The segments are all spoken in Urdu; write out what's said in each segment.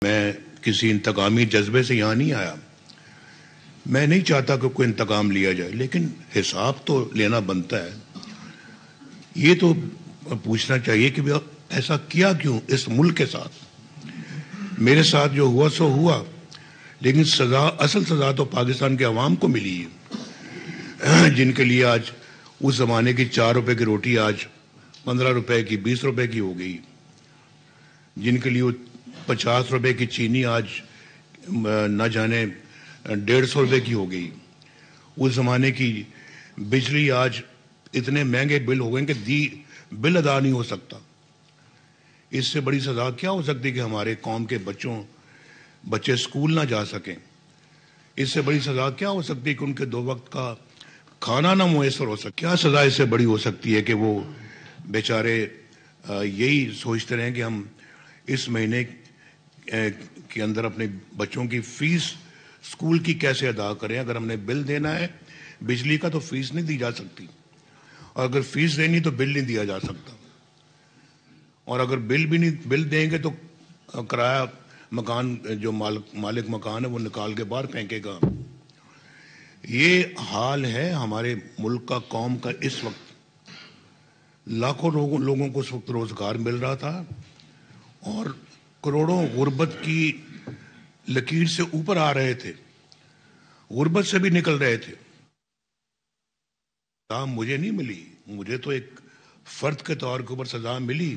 میں کسی انتقامی جذبے سے یہاں نہیں آیا. میں نہیں چاہتا کہ کوئی انتقام لیا جائے، لیکن حساب تو لینا بنتا ہے. یہ تو پوچھنا چاہیے کہ ایسا کیا کیوں اس ملک کے ساتھ. میرے ساتھ جو ہوا سو ہوا، لیکن سزا، اصل سزا تو پاکستان کے عوام کو ملی ہے، جن کے لیے آج اس زمانے کی 4 روپے کی روٹی آج 15 روپے کی، 20 روپے کی ہو گئی، جن کے لیے 50 روپے کی چینی آج نہ جانے 150 روپے کی ہو گئی. اس زمانے کی بجلی آج اتنے مہنگے بل ہو گئے کہ بل ادا نہیں ہو سکتا. اس سے بڑی سزا کیا ہو سکتی کہ ہمارے قوم کے بچے اسکول نہ جا سکیں. اس سے بڑی سزا کیا ہو سکتی کہ ان کے 2 وقت کا کھانا نہ میسر ہو سکے. کیا سزا اس سے بڑی ہو سکتی ہے کہ وہ بیچارے یہی سوچتے رہیں کہ ہم اس مہینے کے اندر اپنے بچوں کی فیس اسکول کی کیسے ادا کریں. اگر ہم نے بل دینا ہے بجلی کا تو فیس نہیں دی جا سکتی، اور اگر فیس دینی تو بل نہیں دیا جا سکتا، اور اگر بل دیں گے تو کرایہ مکان جو مالک مکان ہے وہ نکال کے باہر پھینکے گا. یہ حال ہے ہمارے ملک کا، قوم کا. اس وقت لاکھوں لوگوں کو اس وقت روزگار مل رہا تھا، اور کروڑوں غربت کی لکیر سے اوپر آ رہے تھے، غربت سے بھی نکل رہے تھے. سزا مجھے نہیں ملی، مجھے تو ایک فرد کے طور کے اوپر سزا ملی،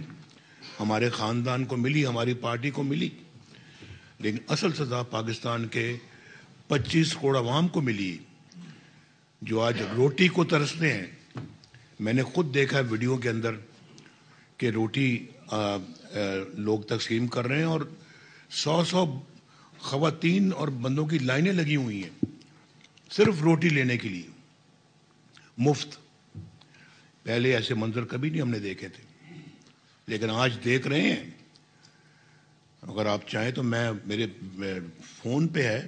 ہمارے خاندان کو ملی، ہماری پارٹی کو ملی، لیکن اصل سزا پاکستان کے 25 کروڑ عوام کو ملی جو آج روٹی کو ترستے ہیں. میں نے خود دیکھا ویڈیو کے اندر کہ روٹی لوگ تقسیم کر رہے ہیں، اور 100 خواتین اور بندوں کی لائنیں لگی ہوئی ہیں صرف روٹی لینے کے لیے، مفت. پہلے ایسے منظر کبھی نہیں ہم نے دیکھے تھے، لیکن آج دیکھ رہے ہیں. اگر آپ چاہیں تو میرے فون پہ ہے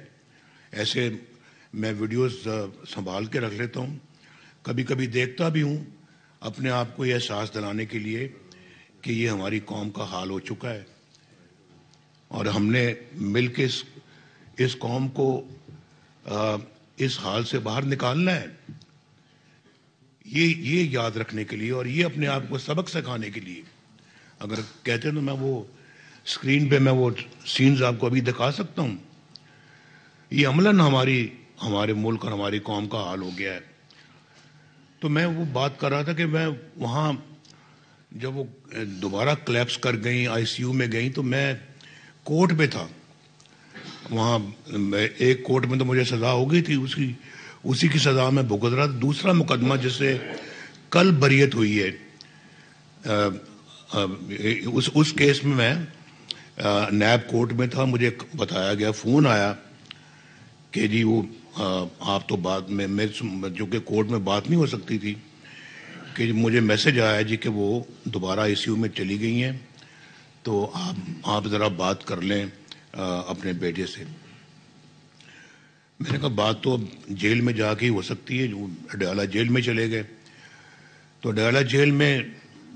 ایسے، میں ویڈیوز سنبھال کے رکھ لیتا ہوں، کبھی کبھی دیکھتا بھی ہوں اپنے آپ کو یہ احساس دلانے کے لیے کہ یہ ہماری قوم کا حال ہو چکا ہے، اور ہم نے مل کے اس قوم کو اس حال سے باہر نکالنا ہے. یہ یاد رکھنے کے لیے اور یہ اپنے آپ کو سبق سکھانے کے لیے. اگر کہتے ہیں تو میں وہ اسکرین پہ میں وہ سینز آپ کو ابھی دکھا سکتا ہوں. یہ عملاً ہمارے ملک اور ہماری قوم کا حال ہو گیا ہے. تو میں وہ بات کر رہا تھا کہ میں وہاں جب وہ دوبارہ کلیپس کر گئیں، آئی سی یو میں گئیں، تو میں کورٹ پہ تھا. وہاں ایک کورٹ میں تو مجھے سزا ہو گئی تھی، اسی کی سزا میں بھگت رہا تھا. دوسرا مقدمہ جس سے کل بریت ہوئی ہے، اس کیس میں نیب کورٹ میں تھا. مجھے بتایا گیا، فون آیا کہ جی وہ آپ تو بعد میں جو کہ کورٹ میں بات نہیں ہو سکتی تھی، کہ مجھے میسج آیا جی کہ وہ دوبارہ آئی سی یو میں چلی گئی ہیں، تو آپ ذرا بات کر لیں اپنے بیٹے سے. میں نے کہا بات تو جیل میں جا کے ہی ہو سکتی ہے. جو اڈیالہ جیل میں چلے گئے، تو اڈیالہ جیل میں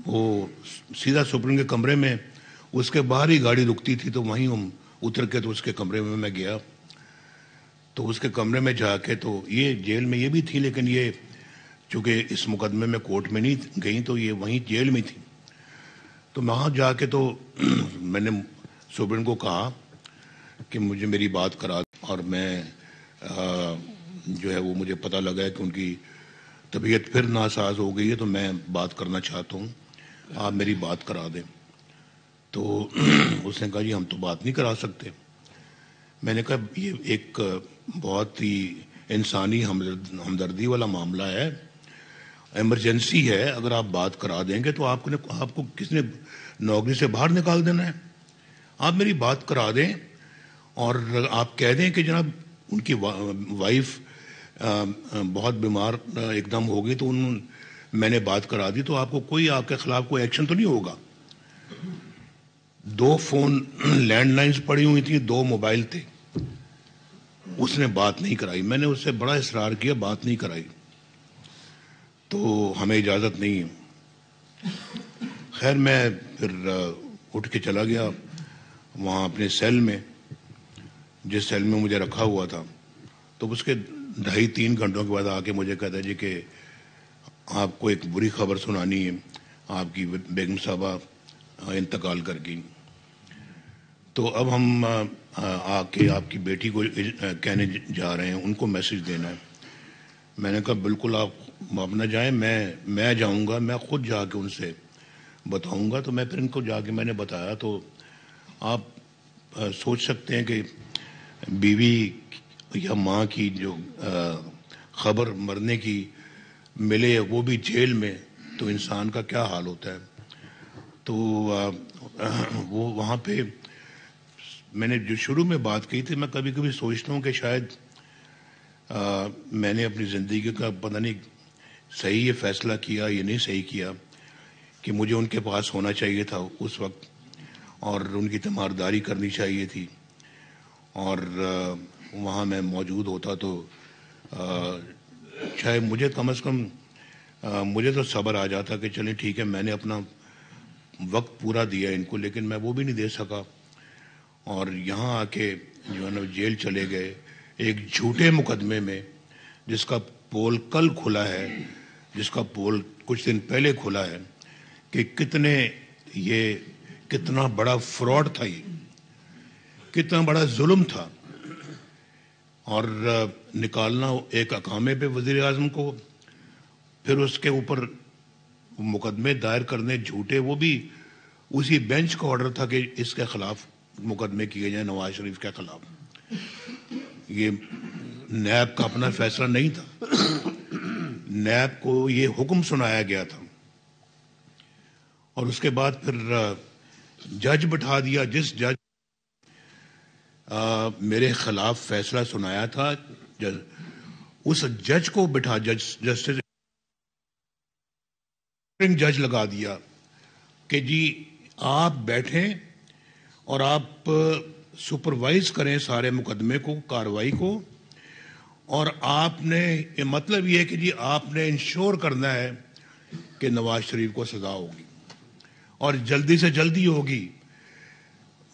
وہ سیدھا سپریم کے کمرے میں، اس کے باہر ہی گاڑی رکتی تھی، تو وہیں ہم اتر کے تو اس کے کمرے میں گیا. تو اس کے کمرے میں جا کے، تو یہ جیل میں یہ بھی تھی، لیکن یہ چونکہ اس مقدمے میں کورٹ میں نہیں گئیں تو یہ وہیں جیل میں تھی. تو وہاں جا کے تو میں نے سپریم کو کہا کہ مجھے میری بات کرا، اور میں جو ہے وہ مجھے پتہ لگا ہے کہ ان کی طبیعت پھر ناساز ہو گئی ہے، تو میں بات کرنا چاہتا ہوں، آپ میری بات کرا دیں. تو اس نے کہا جی ہم تو بات نہیں کرا سکتے. میں نے کہا یہ ایک بہت ہی انسانی ہمدردی والا معاملہ ہے، ایمرجنسی ہے، اگر آپ بات کرا دیں گے تو آپ کو کس نے نوکری سے باہر نکال دینا ہے. آپ میری بات کرا دیں، اور آپ کہہ دیں کہ جناب ان کی وائف بہت بیمار ایک دم ہو گئی، تو میں نے بات کرا دی، تو آپ کے خلاف کوئی ایکشن تو نہیں ہوگا. 2 فون لینڈ لائنز پڑی ہوئی تھیں، 2 موبائل تھے. اس نے بات نہیں کرائی. میں نے اس سے بڑا اصرار کیا، بات نہیں کرائی. تو ہمیں اجازت نہیں ہے. خیر میں پھر اٹھ کے چلا گیا وہاں اپنے سیل میں. جس سیل میں مجھے رکھا ہوا تھا، تو اس کے 2.5-3 گھنٹوں کے بعد آ کے مجھے کہتا ہے جی کہ آپ کو ایک بری خبر سنانی ہے، آپ کی بیگم صاحبہ انتقال کر گئی۔ تو اب ہم آ کے آپ کی بیٹی کو کہنے جا رہے ہیں، ان کو میسج دینا ہے۔ میں نے کہا بالکل آپ نہ جائیں، میں جاؤں گا، میں خود جا کے ان سے بتاؤں گا۔ تو میں پھر ان کو جا کے میں نے بتایا، تو آپ سوچ سکتے ہیں کہ بیوی یا ماں کی جو خبر مرنے کی ملے، وہ بھی جیل میں، تو انسان کا کیا حال ہوتا ہے۔ تو وہ وہاں پہ میں نے جو شروع میں بات کی تھی، میں کبھی کبھی سوچتا ہوں کہ شاید میں نے اپنی زندگی کا پتہ نہیں صحیح یہ فیصلہ کیا یا نہیں صحیح کیا کہ مجھے ان کے پاس ہونا چاہیے تھا اس وقت، اور ان کی تیمارداری کرنی چاہیے تھی، اور وہاں میں موجود ہوتا تو شاید مجھے کم از کم مجھے تو صبر آ جاتا کہ چلیں ٹھیک ہے، میں نے اپنا وقت پورا دیا ان کو، لیکن میں وہ بھی نہیں دے سکا۔ اور یہاں آ کے جو ہے نا جیل چلے گئے ایک جھوٹے مقدمے میں، جس کا پول کل کھلا ہے، جس کا پول کچھ دن پہلے کھلا ہے، کہ کتنا بڑا فراڈ تھا، یہ کتنا بڑا ظلم تھا، اور نکالنا ایک اقامے پہ وزیر اعظم کو، پھر اس کے اوپر مقدمے دائر کرنے جھوٹے، وہ بھی اسی بینچ کا آرڈر تھا کہ اس کے خلاف مقدمے کیے جائیں، نواز شریف کے خلاف۔ یہ نیب کا اپنا فیصلہ نہیں تھا، نیب کو یہ حکم سنایا گیا تھا، اور اس کے بعد پھر جج بٹھا دیا، جس جج میرے خلاف فیصلہ سنایا تھا، اس جج کو بٹھا، جسٹس جج لگا دیا کہ جی آپ بیٹھیں اور آپ سپروائز کریں سارے مقدمے کو، کاروائی کو، اور آپ نے مطلب یہ ہے کہ جی آپ نے انشور کرنا ہے کہ نواز شریف کو سزا ہوگی، اور جلدی سے جلدی ہوگی،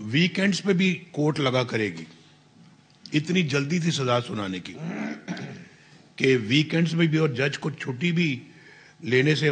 ویکینڈز پہ بھی کورٹ لگا کرے گی۔ اتنی جلدی تھی سزا سنانے کی کہ ویکینڈز میں بھی، اور جج کو چھٹی بھی لینے سے